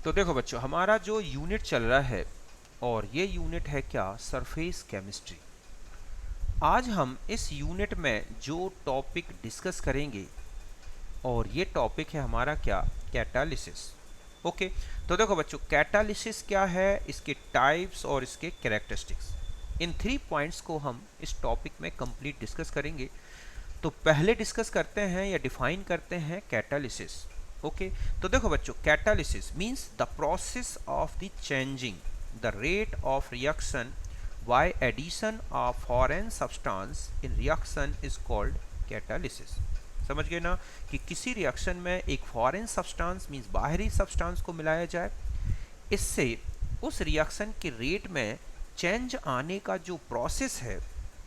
तो देखो बच्चों, हमारा जो यूनिट चल रहा है और ये यूनिट है क्या, सरफेस केमिस्ट्री। आज हम इस यूनिट में जो टॉपिक डिस्कस करेंगे और ये टॉपिक है हमारा क्या, कैटालिसिस। ओके, तो देखो बच्चों, कैटालिसिस क्या है, इसके टाइप्स और इसके कैरेक्टरिस्टिक्स, इन 3 पॉइंट्स को हम इस टॉपिक में कंप्लीट डिस्कस करेंगे। तो पहले डिस्कस करते हैं या डिफाइन करते हैं कैटालिसिस। ओके, तो देखो बच्चों, catalysis means the process of the changing the rate of reaction by addition of foreign substance in reaction is called catalysis. समझ गए ना, कि किसी रिएक्शन में एक फॉरेन सब्सटेंस मींस बाहरी सब्सटेंस को मिलाया जाए, इससे उस रिएक्शन के रेट में चेंज आने का जो प्रोसेस है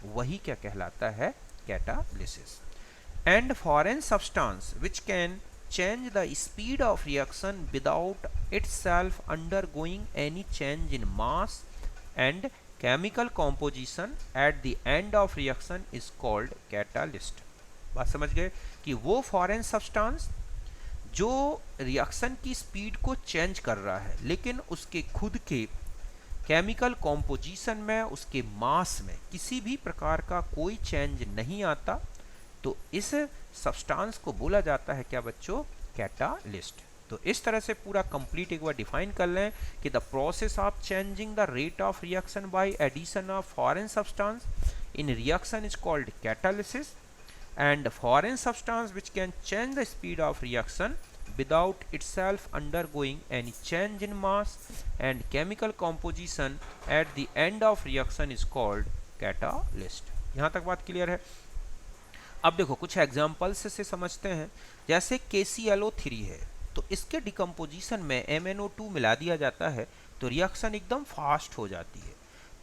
वही क्या कहलाता है, catalysis. And foreign substance which can change the speed of reaction without itself undergoing any change in mass and chemical composition at the end of reaction is called catalyst. बात समझ गए कि वो फॉरेन सब्सटेंस जो reaction की speed को change कर रहा है लेकिन उसके खुद के केमिकल कॉम्पोजिशन में, उसके मास में किसी भी प्रकार का कोई चेंज नहीं आता, तो इस सब्सटेंस को बोला जाता है क्या बच्चों, कैटालिस्ट। तो इस तरह से पूरा कंप्लीट एक बार डिफाइन कर लें कि the process of changing the rate of reaction by addition of foreign substance in reaction is called catalysis, and foreign substance which can change the speed of reaction without itself undergoing any change in mass and chemical composition at the end of reaction is called catalyst। यहाँ तक बात clear है। अब देखो कुछ examples से समझते हैं। जैसे KClO3 है, तो इसके डिकम्पोजिशन में MnO2 मिला दिया जाता है तो रिएक्शन एकदम फास्ट हो जाती है।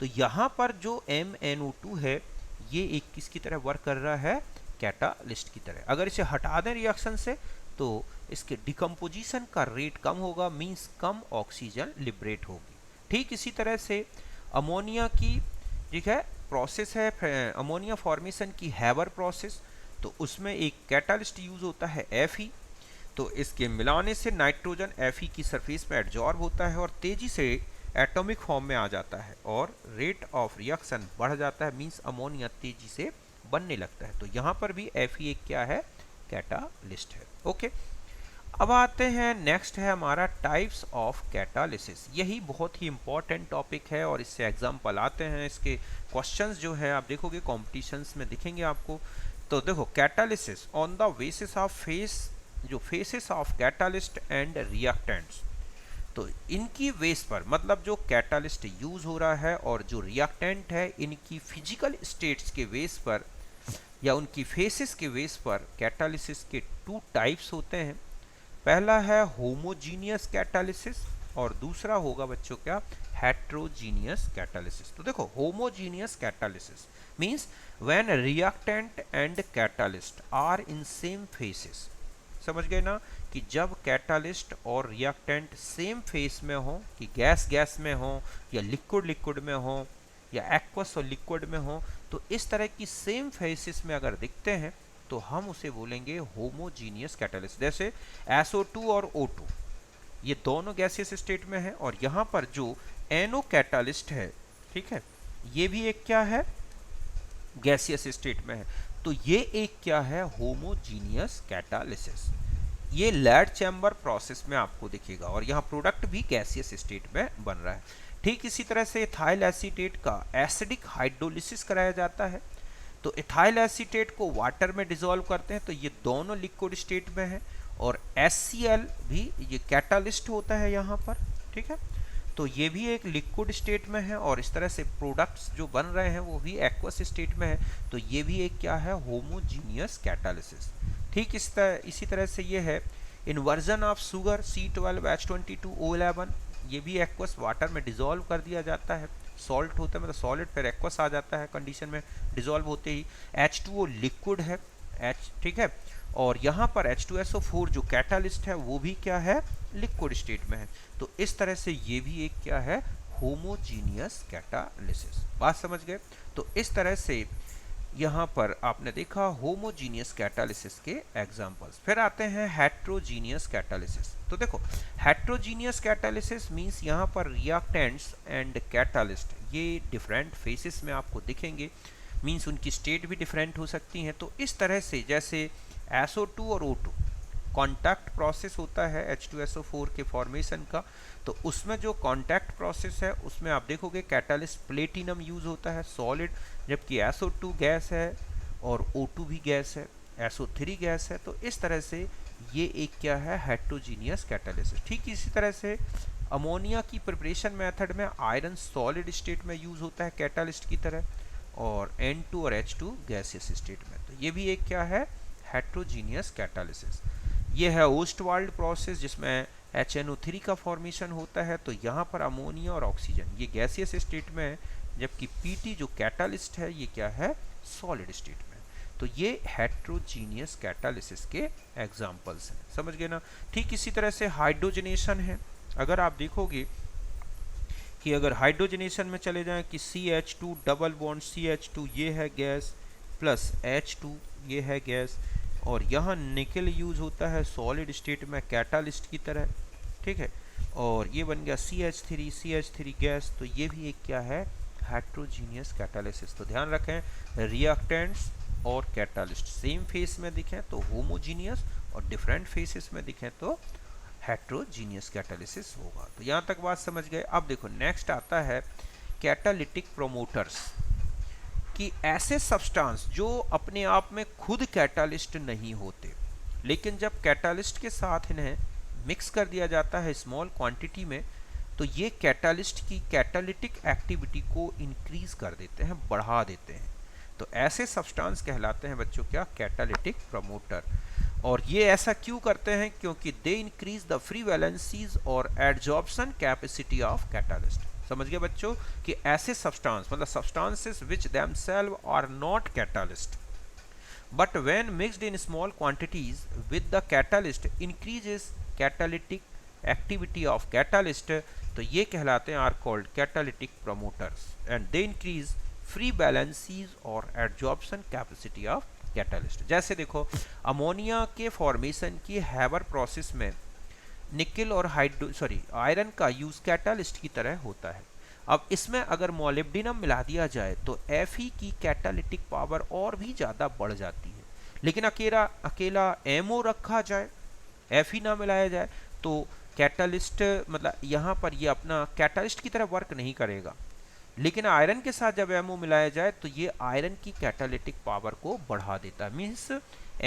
तो यहाँ पर जो MnO2 है ये एक किसकी तरह वर्क कर रहा है, कैटालिस्ट की तरह। अगर इसे हटा दें रिएक्शन से तो इसके डिकम्पोजिशन का रेट कम होगा, मींस कम ऑक्सीजन लिबरेट होगी। ठीक इसी तरह से अमोनिया की, ठीक है, प्रोसेस है अमोनिया फॉर्मेशन की, हैबर प्रोसेस, तो उसमें एक कैटालिस्ट यूज होता है Fe। तो इसके मिलाने से नाइट्रोजन Fe की सरफेस पे एडजॉर्ब होता है और तेजी से एटॉमिक फॉर्म में आ जाता है और रेट ऑफ रिएक्शन बढ़ जाता है, मींस अमोनिया तेजी से बनने लगता है। तो यहाँ पर भी Fe एक क्या है, कैटालिस्ट है। ओके, अब आते हैं, नेक्स्ट है हमारा टाइप्स ऑफ कैटालिसिस। यही बहुत ही इंपॉर्टेंट टॉपिक है और इससे एग्जाम्पल आते हैं, इसके क्वेश्चंस जो है आप देखोगे कॉम्पिटिशन्स में दिखेंगे आपको। तो देखो, catalysis on the basis of faces of catalyst and reactants. तो इनकी बेस पर, मतलब जो कैटालिस्ट यूज हो रहा है और जो रिएक्टेंट है, इनकी फिजिकल स्टेट्स के बेस पर या उनकी फेसेस के बेस पर कैटालिसिस के 2 टाइप्स होते हैं। पहला है होमोजीनियस कैटालिसिस और दूसरा होगा बच्चों क्या, हेट्रोजीनियस कैटालिसिस। तो देखो, homogeneous catalysis means when reactant and catalyst are in same phases. समझ गए ना, कि जब कैटालिस्ट और रिएक्टेंट सेम फेस में हो, कि गैस गैस में हो या लिक्विड लिक्विड में हो या एक्वस और लिक्विड में हो, तो इस तरह की सेम फेसिस में अगर दिखते हैं तो हम उसे बोलेंगे होमोजीनियस कैटालिस्ट। जैसे SO2 और O2 ये दोनों गैसियस स्टेट में है और यहाँ पर जो NO कैटालिस्ट है, ठीक है, ये भी एक क्या है, गैसियस स्टेट में है। तो ये एक क्या है, होमोजीनियस कैटालिसिस। ये लैड चैम्बर प्रोसेस में आपको दिखेगा और यहाँ प्रोडक्ट भी गैसियस स्टेट में बन रहा है। ठीक इसी तरह से इथाइल एसीटेट का एसिडिक हाइड्रोलिसिस कराया जाता है। तो इथाइल एसीटेट को वाटर में डिसॉल्व करते हैं तो ये दोनों लिक्विड स्टेट में है और HCl भी ये कैटालिस्ट होता है यहाँ पर, ठीक है। तो ये भी एक लिक्विड स्टेट में है और इस तरह से प्रोडक्ट्स जो बन रहे हैं वो भी एक्वस स्टेट में है। तो ये भी एक क्या है, होमोजीनियस कैटालिसिस। ठीक इसी तरह से ये है इन्वर्जन ऑफ शुगर C12H22O11, ये भी एक्वस वाटर में डिसॉल्व कर दिया जाता है, सॉल्ट होता है, मतलब सॉलिड फिर एक्वस आ जाता है कंडीशन में डिसॉल्व होते ही। H2O लिक्विड है, ठीक है, और यहाँ पर H2SO4 जो कैटालिस्ट है वो भी क्या है, लिक्विड स्टेट में है। तो इस तरह से ये भी एक क्या है, होमोजीनियस कैटालिसिस। बात समझ गए। तो इस तरह से यहाँ पर आपने देखा होमोजीनियस कैटालिसिस के एग्जांपल्स। फिर आते हैं हेट्रोजीनियस कैटालिसिस। तो देखो हेट्रोजीनियस कैटालिसिस मींस यहाँ पर रिएक्टेंट्स एंड कैटालिस्ट ये डिफरेंट फेसेस में आपको दिखेंगे, मींस उनकी स्टेट भी डिफरेंट हो सकती हैं। तो इस तरह से जैसे SO2 और O2 कॉन्टैक्ट प्रोसेस होता है H2SO4 के फॉर्मेशन का, तो उसमें जो कॉन्टैक्ट प्रोसेस है उसमें आप देखोगे कैटालिस्ट प्लेटिनम यूज होता है सॉलिड, जबकि SO2 गैस है और O2 भी गैस है, SO3 गैस है। तो इस तरह से ये एक क्या है हेट्रोजीनियस कैटालिसिस। ठीक इसी तरह से अमोनिया की प्रिपरेशन मेथड में आयरन सॉलिड स्टेट में यूज होता है कैटालिस्ट की तरह, और N2 और H2 गैसियस स्टेट में। तो ये भी एक क्या है हेट्रोजीनियस कैटालिसिस। ये है ओस्टवाल्ड प्रोसेस जिसमें HNO3 का फॉर्मेशन होता है। तो यहाँ पर अमोनिया और ऑक्सीजन ये गैसियस स्टेट में है, जबकि PT जो कैटालिस्ट है ये क्या है सॉलिड स्टेट में। तो ये हेट्रोजीनियस कैटालिसिस के एग्जांपल्स हैं, समझ गए ना। ठीक इसी तरह से हाइड्रोजनेशन है। अगर आप देखोगे कि अगर हाइड्रोजनेशन में चले जाएं कि CH2 डबल बॉन्ड CH2 ये है गैस प्लस H2 ये है गैस, और यहाँ निकल यूज होता है सॉलिड स्टेट में कैटालिस्ट की तरह, ठीक है, और ये बन गया CH3 गैस। तो ये भी एक क्या है हेट्रोजीनियस कैटालिसिस। तो ध्यान रखें रिएक्टेंट्स और कैटालिस्ट सेम फेस में दिखें तो होमोजीनियस, और डिफरेंट फेसेस में दिखें तो हेट्रोजीनियस कैटालिसिस होगा। तो यहाँ तक बात समझ गए। अब देखो नेक्स्ट आता है कैटालिटिक प्रोमोटर्स, कि ऐसे सब्सटेंस जो अपने आप में खुद कैटालिस्ट नहीं होते, लेकिन जब कैटालिस्ट के साथ इन्हें मिक्स कर दिया जाता है स्मॉल क्वांटिटी में, तो ये कैटालिस्ट की कैटालिटिक एक्टिविटी को इंक्रीज कर देते हैं, बढ़ा देते हैं। तो ऐसे सब्सटेंस कहलाते हैं बच्चों क्या कैटालिटिक प्रमोटर। और ये ऐसा क्यों करते हैं? क्योंकि they increase the free valencies और एडजॉर्प्शन कैपेसिटी ऑफ कैटालिस्ट। समझ गए बच्चों कि ऐसे सब्सटेंस मतलब substances which themselves are not catalyst but when mixed in small quantities with the catalyst increases catalytic activity of catalyst, तो ये कहलाते हैं are called catalytic promoters and they increase free balances और adsorption capacity of catalyst। जैसे देखो ammonia के formation की Haber process में निकल और आयरन का यूज कैटालिस्ट की तरह होता है। अब इसमें अगर मोलिब्डेनम मिला दिया जाए तो Fe की कैटालिटिक पावर और भी ज़्यादा बढ़ जाती है, लेकिन अकेला MO रखा जाए, Fe ना मिलाया जाए, तो कैटालिस्ट मतलब यहाँ पर ये अपना कैटालिस्ट की तरह वर्क नहीं करेगा। लेकिन आयरन के साथ जब MO मिलाया जाए तो ये आयरन की कैटालिटिक पावर को बढ़ा देता है। मीन्स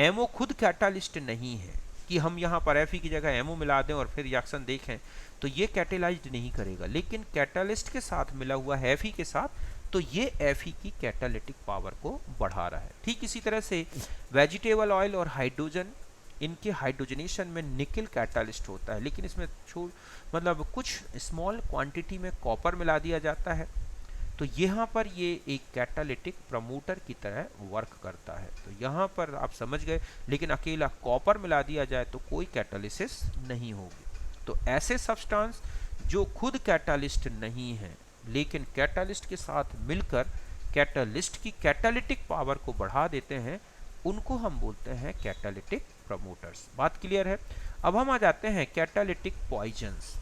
MO खुद कैटालिस्ट नहीं है कि हम यहाँ पर Fe की जगह MO मिला दें और फिर रिएक्शन देखें, तो ये कैटेलाइज्ड नहीं करेगा। लेकिन कैटालिस्ट के साथ मिला हुआ है Fe के साथ, तो ये Fe की कैटालिटिक पावर को बढ़ा रहा है। ठीक इसी तरह से वेजिटेबल ऑयल और हाइड्रोजन, इनके हाइड्रोजनेशन में निकल कैटालिस्ट होता है, लेकिन इसमें मतलब कुछ स्मॉल क्वांटिटी में कॉपर मिला दिया जाता है, तो यहाँ पर ये एक कैटालिटिक प्रमोटर की तरह वर्क करता है। तो यहाँ पर आप समझ गए, लेकिन अकेला कॉपर मिला दिया जाए तो कोई कैटालिसिस नहीं होगी। तो ऐसे सब्सटेंस जो खुद कैटालिस्ट नहीं है लेकिन कैटालिस्ट के साथ मिलकर कैटालिस्ट की कैटालिटिक पावर को बढ़ा देते हैं, उनको हम बोलते हैं कैटालिटिक प्रमोटर्स। बात क्लियर है? अब हम आ जाते हैं कैटालिटिक पॉइजन्स।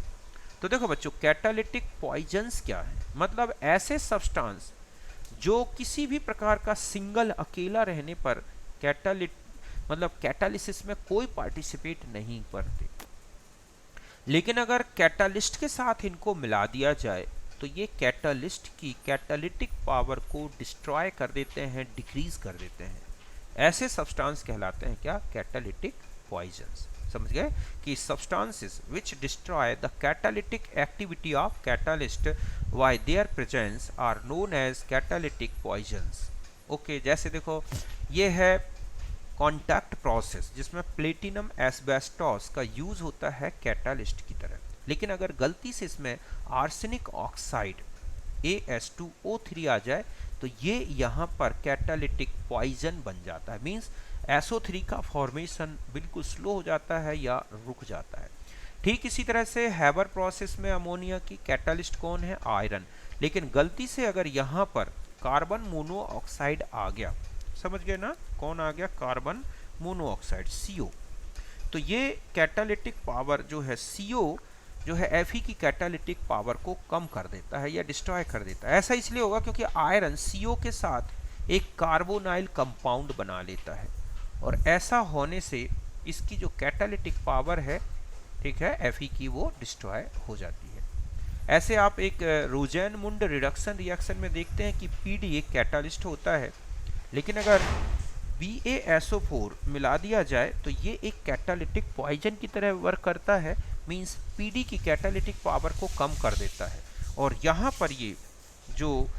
तो देखो बच्चों कैटालिटिक पॉइजन्स क्या है? मतलब ऐसे सब्सटेंस जो किसी भी प्रकार का सिंगल अकेला रहने पर कैटालिसिस में कोई पार्टिसिपेट नहीं करते, लेकिन अगर कैटालिस्ट के साथ इनको मिला दिया जाए तो ये कैटालिस्ट की कैटालिटिक पावर को डिस्ट्रॉय कर देते हैं, डिक्रीज कर देते हैं। ऐसे सब्सटेंस कहलाते हैं क्या? Catalytic poisons. समझ गए कि substances which destroy the catalytic activity of catalyst why their presence are known as catalytic poisons. Okay, जैसे देखो ये है कॉन्टैक्ट प्रोसेस जिसमें प्लेटिनम एस्बेस्टॉस का यूज होता है कैटालिस्ट की तरह, लेकिन अगर गलती से इसमें आर्सेनिक ऑक्साइड AS2O3 आ जाए तो ये यहाँ पर कैटालिटिक पॉइजन बन जाता है। मींस SO3 का फॉर्मेशन बिल्कुल स्लो हो जाता है या रुक जाता है। ठीक इसी तरह से हैबर प्रोसेस में अमोनिया की कैटालिस्ट कौन है? आयरन। लेकिन गलती से अगर यहाँ पर कार्बन मोनोऑक्साइड आ गया समझ गए ना, कौन आ गया, कार्बन मोनोऑक्साइड CO। तो ये कैटालिटिक पावर जो है CO जो है Fe की कैटालिटिक पावर को कम कर देता है या डिस्ट्रॉय कर देता है। ऐसा इसलिए होगा क्योंकि आयरन CO के साथ एक कार्बोनाइल कंपाउंड बना लेता है, और ऐसा होने से इसकी जो कैटालिटिक पावर है, ठीक है, Fe की, वो डिस्ट्रॉय हो जाती है। ऐसे आप एक रोजेनमुंड रिडक्शन रिएक्शन में देखते हैं कि PD एक कैटालिस्ट होता है, लेकिन अगर BaSO4 मिला दिया जाए तो ये एक कैटालिटिक पॉइजन की तरह वर्क करता है, मींस PD की कैटालिटिक पावर को कम कर देता है। और यहाँ पर ये जो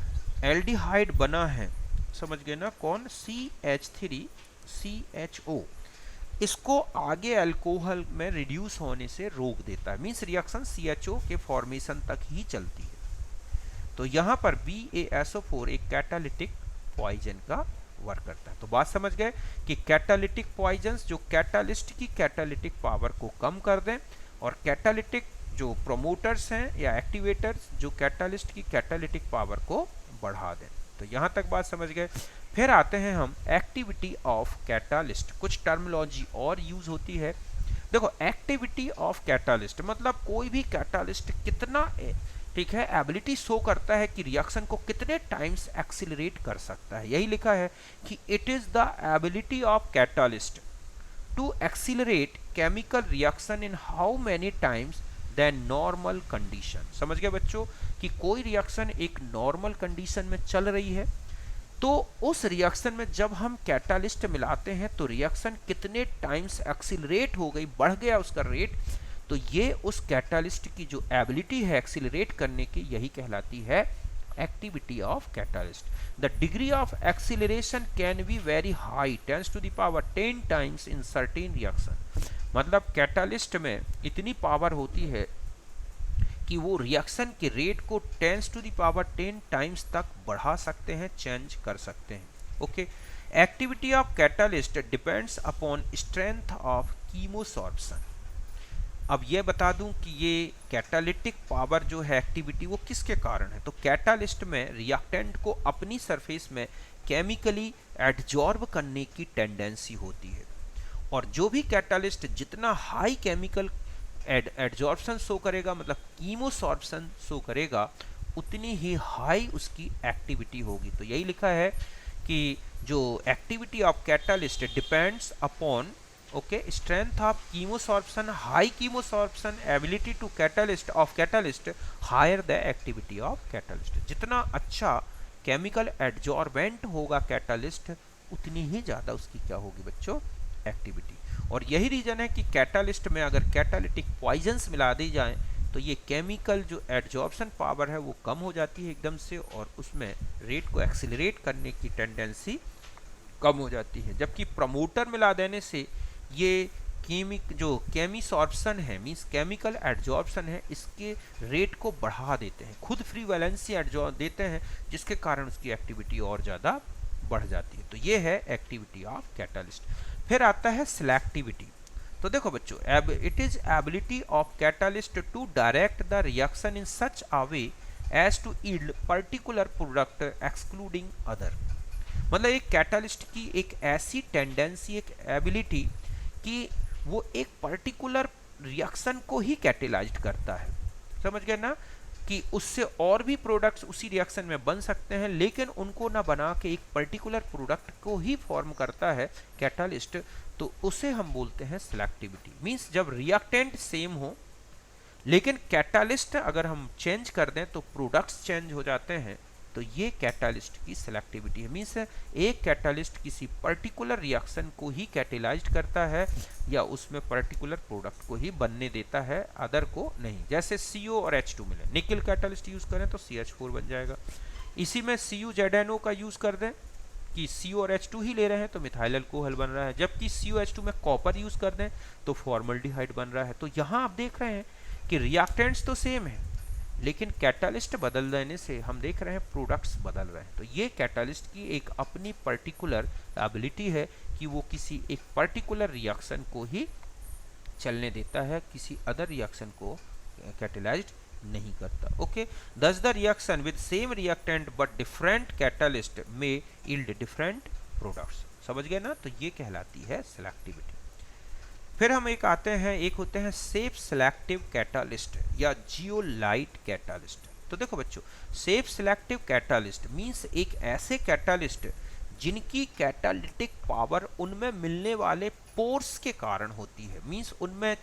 एल्डिहाइड बना है, समझ गए ना, कौन, CH3CHO, इसको आगे अल्कोहल में रिड्यूस होने से रोक देता है, मींस रिएक्शन CHO के फॉर्मेशन तक ही चलती है। तो यहाँ पर BaSO4 एक कैटालिटिक पॉइजन का वर्क करता है। तो बात समझ गए कि कैटालिटिक पॉइजन्स जो कैटालिस्ट की कैटालिटिक पावर को कम कर दें, और कैटालिटिक जो प्रोमोटर्स हैं या एक्टिवेटर्स जो कैटालिस्ट की कैटालिटिक पावर को बढ़ा दें। तो यहाँ तक बात समझ गए। फिर आते हैं हम एक्टिविटी ऑफ कैटालिस्ट। कुछ टर्मिनोलॉजी और यूज होती है। देखो, एक्टिविटी ऑफ कैटालिस्ट मतलब कोई भी कैटालिस्ट कितना, ठीक है, एबिलिटी शो करता है कि रिएक्शन को कितने टाइम्स एक्सिलरेट कर सकता है। यही लिखा है कि it is the ability of catalyst to accelerate chemical reaction in how many times than normal condition. समझ गए बच्चों कि कोई रिएक्शन एक नॉर्मल कंडीशन में चल रही है, तो उस रिएक्शन में जब हम कैटालिस्ट मिलाते हैं तो रिएक्शन कितने टाइम्स एक्सिलरेट हो गई, बढ़ गया उसका रेट, तो ये उस कैटालिस्ट की जो एबिलिटी है एक्सिलरेट करने की, यही कहलाती है activity of catalyst. The degree of acceleration can be very high, 10 to the power 10 times in certain reaction. मतलब कैटालिस्ट में इतनी पावर होती है कि वो रिएक्शन के रेट को 10 to the power 10 टाइम्स तक बढ़ा सकते हैं, चेंज कर सकते हैं। Okay, activity of catalyst depends upon strength of chemisorption. अब ये बता दूं कि ये कैटालिटिक पावर जो है एक्टिविटी, वो किसके कारण है। तो कैटालिस्ट में रिएक्टेंट को अपनी सरफेस में केमिकली एडजॉर्ब करने की टेंडेंसी होती है, और जो भी कैटालिस्ट जितना हाई केमिकल एडजॉर्प्शन शो करेगा, मतलब कीमोसॉर्प्शन शो करेगा, उतनी ही हाई उसकी एक्टिविटी होगी। तो यही लिखा है कि जो activity of catalyst depends upon, okay, strength of chemisorption, high chemisorption ability to catalyst of catalyst, higher the activity of catalyst. जितना अच्छा केमिकल एडजॉर्बेंट होगा कैटालिस्ट, उतनी ही ज़्यादा उसकी क्या होगी बच्चों, एक्टिविटी। और यही रीजन है कि कैटालिस्ट में अगर कैटालिटिक पॉइजन्स मिला दी जाएं तो ये केमिकल जो एडजॉर्प्शन पावर है वो कम हो जाती है एकदम से, और उसमें रेट को एक्सिलरेट करने की टेंडेंसी कम हो जाती है। जबकि प्रमोटर मिला देने से ये जो केमिसॉर्प्शन है, मींस केमिकल एडजॉर्प्शन है, इसके रेट को बढ़ा देते हैं, खुद फ्री वैलेंसी एडजॉर्ब देते हैं, जिसके कारण उसकी एक्टिविटी और ज़्यादा बढ़ जाती है। तो ये है एक्टिविटी ऑफ कैटालिस्ट। फिर आता है सिलेक्टिविटी। तो देखो बच्चों, it is ability of catalyst to direct the reaction in such a way as to yield particular product excluding other. मतलब एक कैटालिस्ट की एक ऐसी टेंडेंसी, एक एबिलिटी कि वो एक पर्टिकुलर रिएक्शन को ही कैटेलाइज्ड करता है। समझ गए ना, कि उससे और भी प्रोडक्ट्स उसी रिएक्शन में बन सकते हैं, लेकिन उनको ना बना के एक पर्टिकुलर प्रोडक्ट को ही फॉर्म करता है कैटालिस्ट, तो उसे हम बोलते हैं सिलेक्टिविटी। मींस जब रिएक्टेंट सेम हो लेकिन कैटालिस्ट अगर हम चेंज कर दें तो प्रोडक्ट्स चेंज हो जाते हैं, तो ये कैटालिस्ट की सिलेक्टिविटी है। मींस एक कैटालिस्ट किसी पर्टिकुलर रिएक्शन को ही कैटेलाइज्ड करता है या उसमें पर्टिकुलर प्रोडक्ट को ही बनने देता है, अदर को नहीं। जैसे CO और H2 मिले, निकल कैटालिस्ट यूज करें तो CH4 बन जाएगा। इसी में CuZNO का यूज कर दें कि CO और H2 ही ले रहे हैं तो मिथाइल अल्कोहल बन रहा है, जबकि COH2 में कॉपर यूज कर दें तो फॉर्मल्डिहाइड बन रहा है। तो यहाँ आप देख रहे हैं कि रिएक्टेंट्स तो सेम है, लेकिन कैटालिस्ट बदल देने से हम देख रहे हैं प्रोडक्ट्स बदल रहे हैं। तो ये कैटालिस्ट की एक अपनी पर्टिकुलर एबिलिटी है कि वो किसी एक पर्टिकुलर रिएक्शन को ही चलने देता है, किसी अदर रिएक्शन को कैटेलाइज्ड नहीं करता। ओके, दस the reaction with same reactant but different catalyst में यील्ड डिफरेंट प्रोडक्ट्स। समझ गए ना, तो ये कहलाती है सिलेक्टिविटी। फिर हम एक आते हैं, एक होते हैं सेफ सिलेक्टिव कैटालिस्ट या जियोलाइट कैटालिस्ट। तो देखो बच्चों, सेफ सिलेक्टिव कैटालिस्ट मींस एक ऐसे कैटालिस्ट जिनकी कैटालिटिक पावर उनमें मिलने वाले पोर्स के कारण होती है। मींस उनमें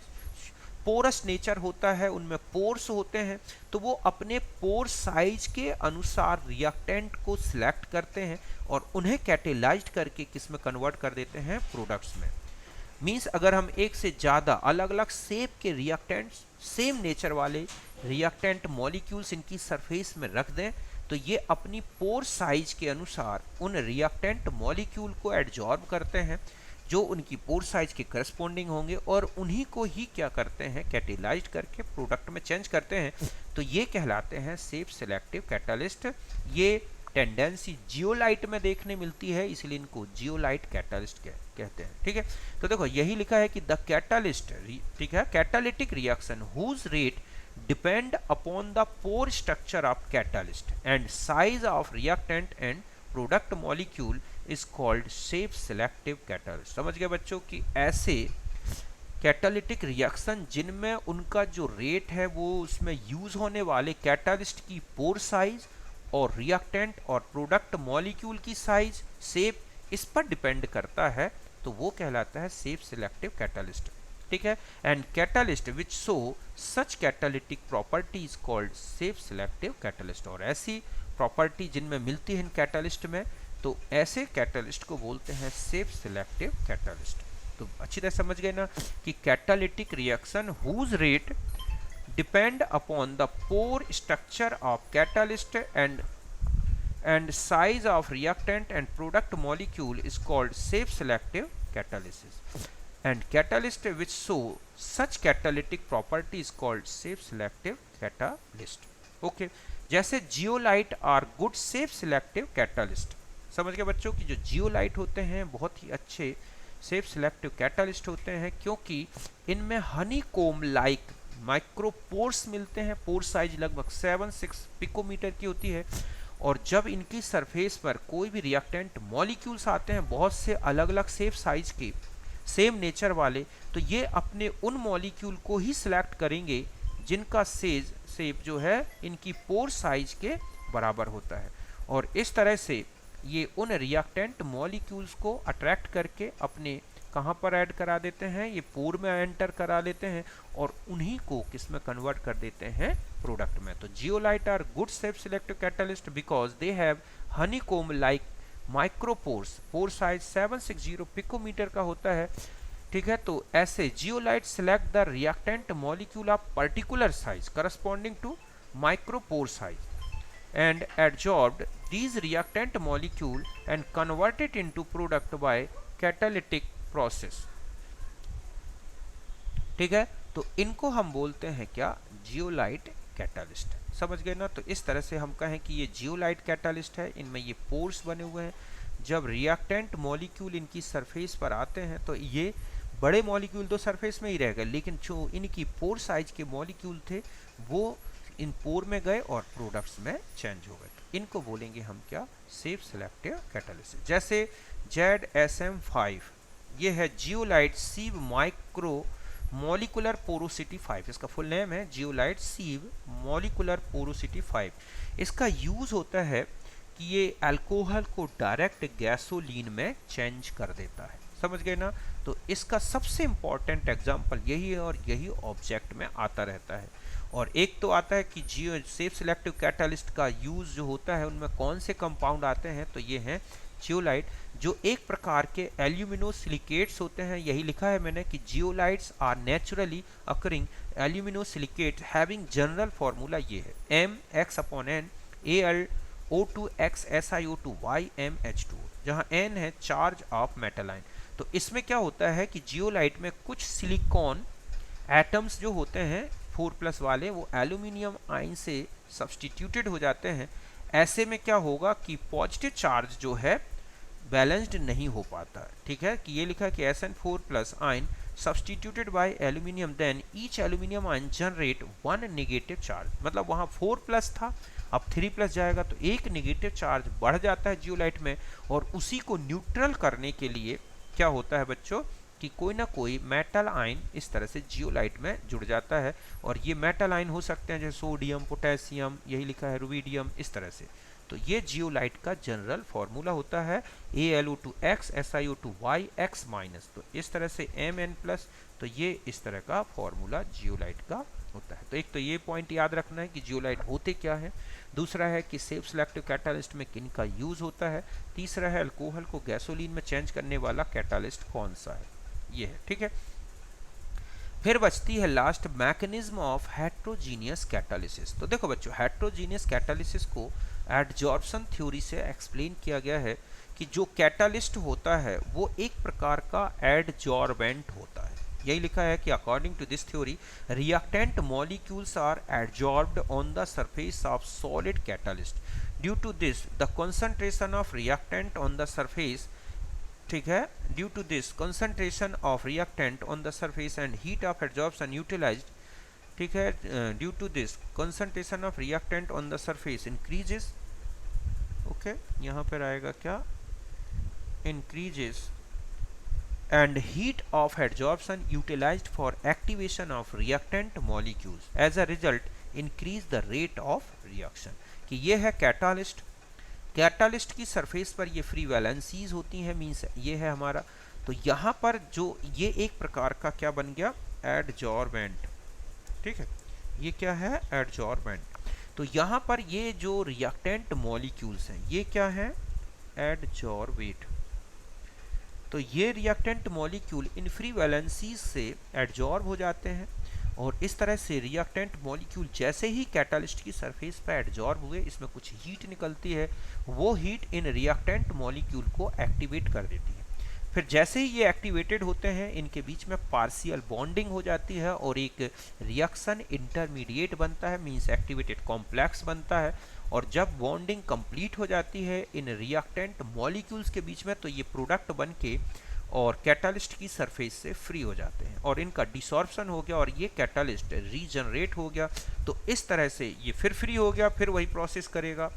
पोरस नेचर होता है, उनमें पोर्स होते हैं, तो वो अपने पोर साइज के अनुसार रिएक्टेंट को सिलेक्ट करते हैं और उन्हें कैटेलाइज्ड करके किस में कन्वर्ट कर देते हैं, प्रोडक्ट्स में। मींस अगर हम एक से ज़्यादा अलग अलग शेप के रिएक्टेंट्स, सेम नेचर वाले रिएक्टेंट मॉलिक्यूल्स इनकी सरफेस में रख दें, तो ये अपनी पोर साइज के अनुसार उन रिएक्टेंट मॉलिक्यूल को एडजॉर्ब करते हैं जो उनकी पोर साइज के करस्पॉन्डिंग होंगे और उन्हीं को ही क्या करते हैं, कैटेलाइज्ड करके प्रोडक्ट में चेंज करते हैं। तो ये कहलाते हैं सेफ सिलेक्टिव कैटालिस्ट। ये टेंडेंसी जियोलाइट में देखने मिलती है, इसलिए इनको जियोलाइट कैटालिस्ट कहते हैं। ठीक है, तो देखो यही लिखा है कि द कैटालिस्ट, ठीक है, catalytic reaction whose rate depend upon the pore structure of catalyst and size of reactant and product molecule is called shape selective catalyst. समझ गए बच्चों कि ऐसे कैटालिटिक रिएक्शन जिनमें उनका जो रेट है वो उसमें यूज होने वाले कैटालिस्ट की पोर साइज और रिएक्टेंट और प्रोडक्ट मॉलिक्यूल की साइज, शेप, इस पर डिपेंड करता है, तो वो कहलाता है सेफ सिलेक्टिव कैटालिस्ट। ठीक है, and catalyst which show such catalytic property is called shape selective catalyst. और ऐसी प्रॉपर्टी जिनमें मिलती है इन कैटालिस्ट में, तो ऐसे कैटालिस्ट को बोलते हैं सेफ सिलेक्टिव कैटालिस्ट। तो अच्छी तरह समझ गए ना कि catalytic reaction whose rate depend upon the pore structure of catalyst and size of reactant and product molecule is called safe selective catalysis, and catalyst which show such catalytic property is called safe selective catalyst. Okay, जैसे zeolite are good shape selective catalyst. समझ गए बच्चों कि जो zeolite होते हैं बहुत ही अच्छे सेफ सिलेक्टिव कैटालिस्ट होते हैं, क्योंकि इनमें हनी कोम लाइक माइक्रोपोर्स मिलते हैं। पोर साइज लगभग 7-6 पिकोमीटर की होती है, और जब इनकी सरफेस पर कोई भी रिएक्टेंट मॉलिक्यूल्स आते हैं बहुत से अलग अलग सेफ साइज के, सेम नेचर वाले, तो ये अपने उन मॉलिक्यूल को ही सिलेक्ट करेंगे जिनका शेप जो है इनकी पोर साइज के बराबर होता है, और इस तरह से ये उन रिएक्टेंट मॉलिक्यूल्स को अट्रैक्ट करके अपने कहाँ पर ऐड करा देते हैं, ये पोर में एंटर करा लेते हैं और उन्हीं को किस में कन्वर्ट कर देते हैं, प्रोडक्ट में। तो zeolite are good shape selective catalyst because they have honeycomb like micropores, pore size 760 picometre का होता है। ठीक है, तो ऐसे zeolite select the reactant molecule of particular size corresponding to micropore size and adsorbed these reactant molecule and convert it into product by catalytic process। ठीक है, तो इनको हम बोलते हैं क्या, जियोलाइट कैटालिस्ट। समझ गए ना, तो इस तरह से हम कहें कि ये जियोलाइट कैटालिस्ट है, इनमें ये पोर्स बने हुए हैं, जब रिएक्टेंट मॉलिक्यूल इनकी सरफेस पर आते हैं तो ये बड़े मॉलिक्यूल तो सरफेस में ही रह गए, लेकिन जो इनकी पोर साइज के मॉलिक्यूल थे वो इन पोर में गए और प्रोडक्ट्स में चेंज हो गए। इनको बोलेंगे हम क्या, सेफ सिलेक्टिव कैटालिस्ट। जैसे ZSM5, ये है जियोलाइट सीव माइक्रो मॉलिकुलर पोरोसिटी 5, इसका फुल नेम है जियोलाइट सीव मॉलिकुलर पोरोसिटी 5। इसका यूज होता है कि ये अल्कोहल को डायरेक्ट गैसोलीन में चेंज कर देता है। समझ गए ना, तो इसका सबसे इंपॉर्टेंट एग्जांपल यही है और यही ऑब्जेक्ट में आता रहता है। और एक तो आता है कि जियो सेफ सिलेक्टिव कैटालिस्ट का यूज जो होता है उनमें कौन से कंपाउंड आते हैं, तो ये हैं जियोलाइट, जो एक प्रकार के एल्यूमिनोसिलिकेट्स होते हैं। यही लिखा है मैंने कि zeolites are naturally occurring aluminosilicates having general formula ये है MX/N AlO2X SiO2 जहाँ N है चार्ज ऑफ मेटल आयन। तो इसमें क्या होता है कि जियोलाइट में कुछ सिलिकॉन एटम्स जो होते हैं 4+ वाले, वो एल्यूमिनियम आयन से सब्सटीट्यूटेड हो जाते हैं। ऐसे में क्या होगा कि पॉजिटिव चार्ज जो है बैलेंस्ड नहीं हो पाता। ठीक है, कि ये लिखा है कि SN4+ ion substituted by aluminium, then each aluminium ion generate 1 negative charge. मतलब वहाँ 4+ था, अब 3 प्लस जाएगा तो एक नेगेटिव चार्ज बढ़ जाता है जियोलाइट में, और उसी को न्यूट्रल करने के लिए क्या होता है बच्चों कि कोई ना कोई मेटल आयन इस तरह से जियोलाइट में जुड़ जाता है। और ये मेटल आयन हो सकते हैं जैसे सोडियम, पोटेशियम, यही लिखा है रुबिडियम, इस तरह से। तो ये जियोलाइट का जनरल फॉर्मूला होता है AlO2x SiO2y x माइनस। तो इस तरह से Mn+, तो ये इस तरह का फॉर्मूला जियोलाइट का होता है। तो एक तो ये पॉइंट याद रखना है कि जियोलाइट होते क्या है। दूसरा है कि सेल्फ सिलेक्टिव कैटालिस्ट में किन का यूज होता है। तीसरा है अल्कोहल को गैसोलीन में चेंज करने वाला कैटालिस्ट कौन सा है, ये है। ठीक है, फिर बचती है last mechanism of heterogeneous catalysis. तो देखो बच्चों, हेट्रोजीनियस कैटालिसिस को एडजॉर्प्शन थ्योरी से एक्सप्लेन किया गया है कि जो कैटालिस्ट होता है वो एक प्रकार का एडजॉर्बेंट होता है। यही लिखा है कि according to this theory reactant molecules are adsorbed on the surface of solid catalyst. Due to this the concentration of reactant on the surface, ठीक है, due to this concentration of reactant on the surface and heat of adsorption utilised, ठीक है, due to this concentration of reactant on the surface increases, okay, यहाँ पर आएगा क्या, increases and heat of adsorption utilized for activation of reactant molecules, as a result increase the rate of reaction। कि ये है catalyst. Catalyst की surface पर ये फ्री वैलेंसीज होती हैं, मींस ये है हमारा। तो यहाँ पर जो ये एक प्रकार का क्या बन गया, एडजॉर्बेंट। ठीक है, ये क्या है, एडजॉर्बेंट। तो यहाँ पर ये जो रिएक्टेंट मॉलिक्यूल्स हैं ये क्या है, एडजॉर्बेट। तो ये reactant molecule in free valencies से एडजॉर्ब हो जाते हैं, और इस तरह से रिएक्टेंट मॉलिक्यूल जैसे ही कैटालिस्ट की सरफेस पर एडजॉर्ब हुए, इसमें कुछ हीट निकलती है, वो हीट इन रिएक्टेंट मॉलिक्यूल को एक्टिवेट कर देती है। फिर जैसे ही ये एक्टिवेटेड होते हैं, इनके बीच में पार्शियल बॉन्डिंग हो जाती है और एक रिएक्शन इंटरमीडिएट बनता है, मींस एक्टिवेटेड कॉम्प्लेक्स बनता है। और जब बॉन्डिंग कंप्लीट हो जाती है इन रिएक्टेंट मॉलिक्यूल्स के बीच में, तो ये प्रोडक्ट बन के और कैटालिस्ट की सरफेस से फ्री हो जाते हैं और इनका डिसॉर्प्शन हो गया और ये कैटालिस्ट रीजनरेट हो गया। तो इस तरह से ये फिर फ्री हो गया, फिर वही प्रोसेस करेगा,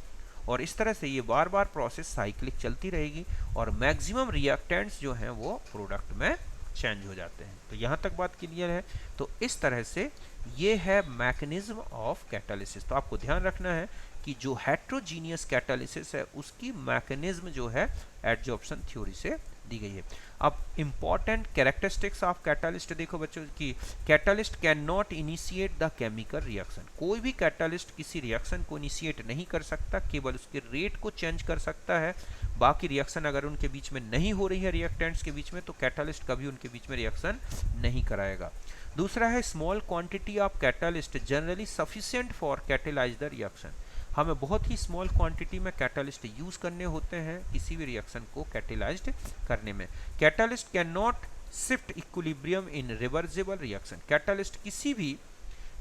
और इस तरह से ये बार बार प्रोसेस साइक्लिक चलती रहेगी और मैक्सिमम रिएक्टेंट्स जो हैं वो प्रोडक्ट में चेंज हो जाते हैं। तो यहाँ तक बात क्लियर है। तो इस तरह से ये है मैकेनिज्म ऑफ कैटालिसिस। तो आपको ध्यान रखना है कि जो हेट्रोजीनियस कैटालिसिस है उसकी मैकेनिज्म जो है एडजॉर्प्शन थ्योरी से दी गई है। अब इंपॉर्टेंट कैरेक्टरिस्टिक्स ऑफ कैटालिस्ट देखो बच्चों की, catalyst can not initiate the chemical reaction. कोई भी कैटालिस्ट किसी रिएक्शन को इनिशिएट नहीं कर सकता, केवल उसके रेट को चेंज कर सकता है। बाकी रिएक्शन अगर उनके बीच में नहीं हो रही है रिएक्टेंट्स के बीच में, तो कैटालिस्ट कभी उनके बीच में रिएक्शन नहीं कराएगा। दूसरा है small quantity of catalyst generally sufficient for catalyse the reaction. हमें बहुत ही स्मॉल क्वांटिटी में कैटालिस्ट यूज करने होते हैं किसी भी रिएक्शन को कैटेलाइज्ड करने में। Catalyst can not shift equilibrium in reversible reaction. Catalyst किसी भी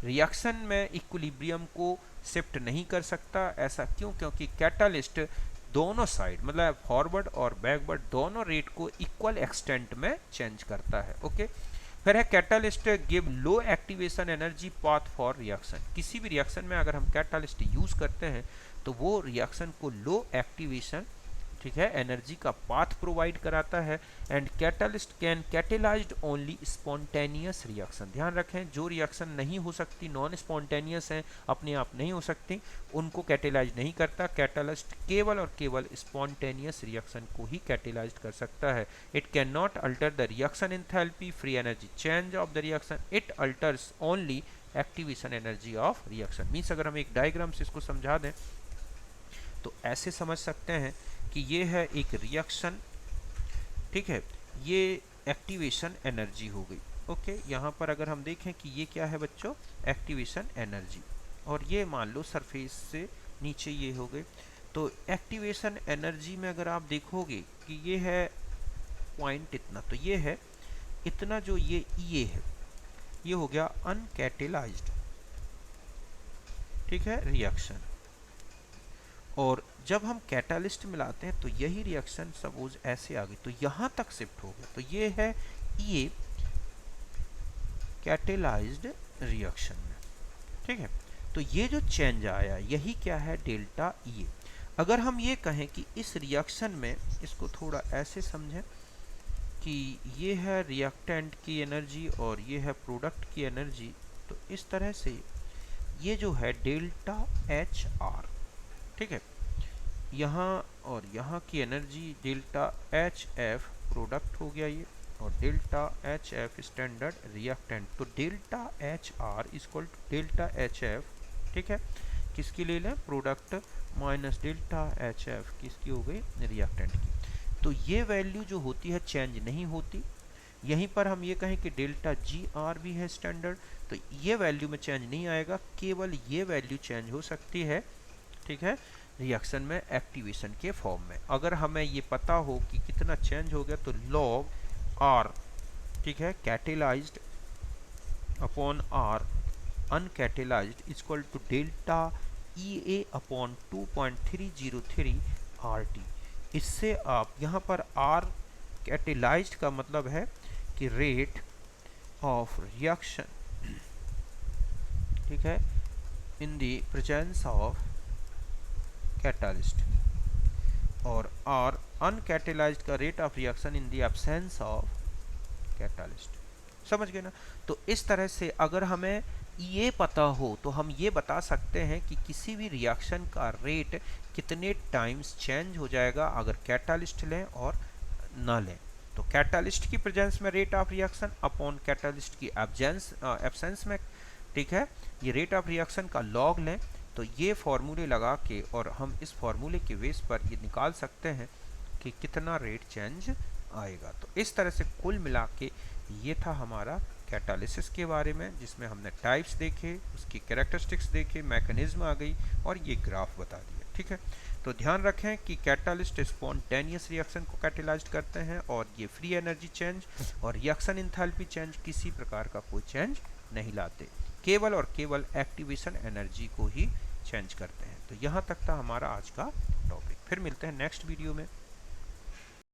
रिएक्शन में इक्विलिब्रियम को शिफ्ट नहीं कर सकता। ऐसा क्यों? क्योंकि कैटालिस्ट दोनों साइड मतलब फॉरवर्ड और बैकवर्ड दोनों रेट को इक्वल एक्सटेंट में चेंज करता है। ओके, फिर है catalyst give low activation energy path for reaction. किसी भी रिएक्शन में अगर हम कैटालिस्ट यूज करते हैं तो वो रिएक्शन को लो एक्टिवेशन, ठीक है, एनर्जी का पाथ प्रोवाइड कराता है। And catalyst can catalysed only spontaneous reaction. ध्यान रखें, जो रिएक्शन नहीं हो सकती, नॉन स्पॉन्टेनियस हैं, अपने आप नहीं हो सकती, उनको कैटेलाइज नहीं करता। कैटालिस्ट केवल और केवल स्पॉन्टेनियस रिएक्शन को ही कैटेलाइज कर सकता है। It can not alter the reaction enthalpy, free energy change of the reaction, it altars only activation energy of reaction. Means अगर हम एक डायग्राम से इसको समझा दें तो ऐसे समझ सकते हैं कि ये है एक रिएक्शन, ठीक है, ये एक्टिवेशन एनर्जी हो गई। ओके, यहाँ पर अगर हम देखें कि ये क्या है बच्चों, एक्टिवेशन एनर्जी, और ये मान लो सरफेस से नीचे ये हो गए। तो एक्टिवेशन एनर्जी में अगर आप देखोगे कि ये है पॉइंट इतना, तो ये है इतना, जो ये है ये हो गया अनकैटेलाइज्ड, ठीक है, रिएक्शन। और जब हम कैटालिस्ट मिलाते हैं तो यही रिएक्शन सपोज ऐसे आ गई तो यहाँ तक शिफ्ट हो गया, तो ये है ये कैटेलाइज्ड रिएक्शन में, ठीक है। तो ये जो चेंज आया यही क्या है, डेल्टा ई। अगर हम ये कहें कि इस रिएक्शन में, इसको थोड़ा ऐसे समझें कि ये है रिएक्टेंट की एनर्जी और ये है प्रोडक्ट की एनर्जी, तो इस तरह से ये जो है डेल्टा एच आर, ठीक है, यहाँ और यहाँ की energy delta H F product हो गया ये, और delta H F standard reactant. तो delta H R equal to delta H F, ठीक है, किसकी ले लें, product, minus delta H F किसकी हो गई, रिएक्टेंट की। तो ये वैल्यू जो होती है चेंज नहीं होती। यहीं पर हम ये कहें कि डेल्टा जी आर भी है स्टैंडर्ड, तो ये वैल्यू में चेंज नहीं आएगा, केवल ये वैल्यू चेंज हो सकती है, ठीक है, रिएक्शन में एक्टिवेशन के फॉर्म में। अगर हमें ये पता हो कि कितना चेंज हो गया, तो लॉग आर, ठीक है, catalysed upon R uncatalysed equal to delta E A upon 2.303 R T. इससे आप यहाँ पर आर कैटेलाइज्ड का मतलब है कि रेट ऑफ रिएक्शन, ठीक है, in the presence of catalyst, और आर अनकैटेलाइज्ड का rate of reaction in the absence of catalyst. समझ गए ना। तो इस तरह से अगर हमें ये पता हो तो हम ये बता सकते हैं कि किसी भी रिएक्शन का रेट कितने टाइम्स चेंज हो जाएगा अगर कैटलिस्ट लें और ना लें। तो कैटलिस्ट की प्रेजेंस में rate of reaction upon catalyst की एब्सेंस में, ठीक है, ये रेट ऑफ रिएक्शन का लॉग लें, तो ये फॉर्मूले लगा के और हम इस फॉर्मूले के बेस पर ये निकाल सकते हैं कि कितना रेट चेंज आएगा। तो इस तरह से कुल मिला के ये था हमारा कैटालिसिस के बारे में, जिसमें हमने टाइप्स देखे, उसकी कैरेक्टरिस्टिक्स देखे, मैकेनिज्म आ गई और ये ग्राफ बता दिया, ठीक है। तो ध्यान रखें कि कैटालिस्ट स्पॉन्टेनियस रिएक्शन को कैटेलाइज्ड करते हैं और ये फ्री एनर्जी चेंज और रिएक्शन इंथैल्पी चेंज किसी प्रकार का कोई चेंज नहीं लाते, केवल और केवल एक्टिवेशन एनर्जी को ही चेंज करते हैं। तो यहाँ तक था हमारा आज का टॉपिक। फिर मिलते हैं नेक्स्ट वीडियो में।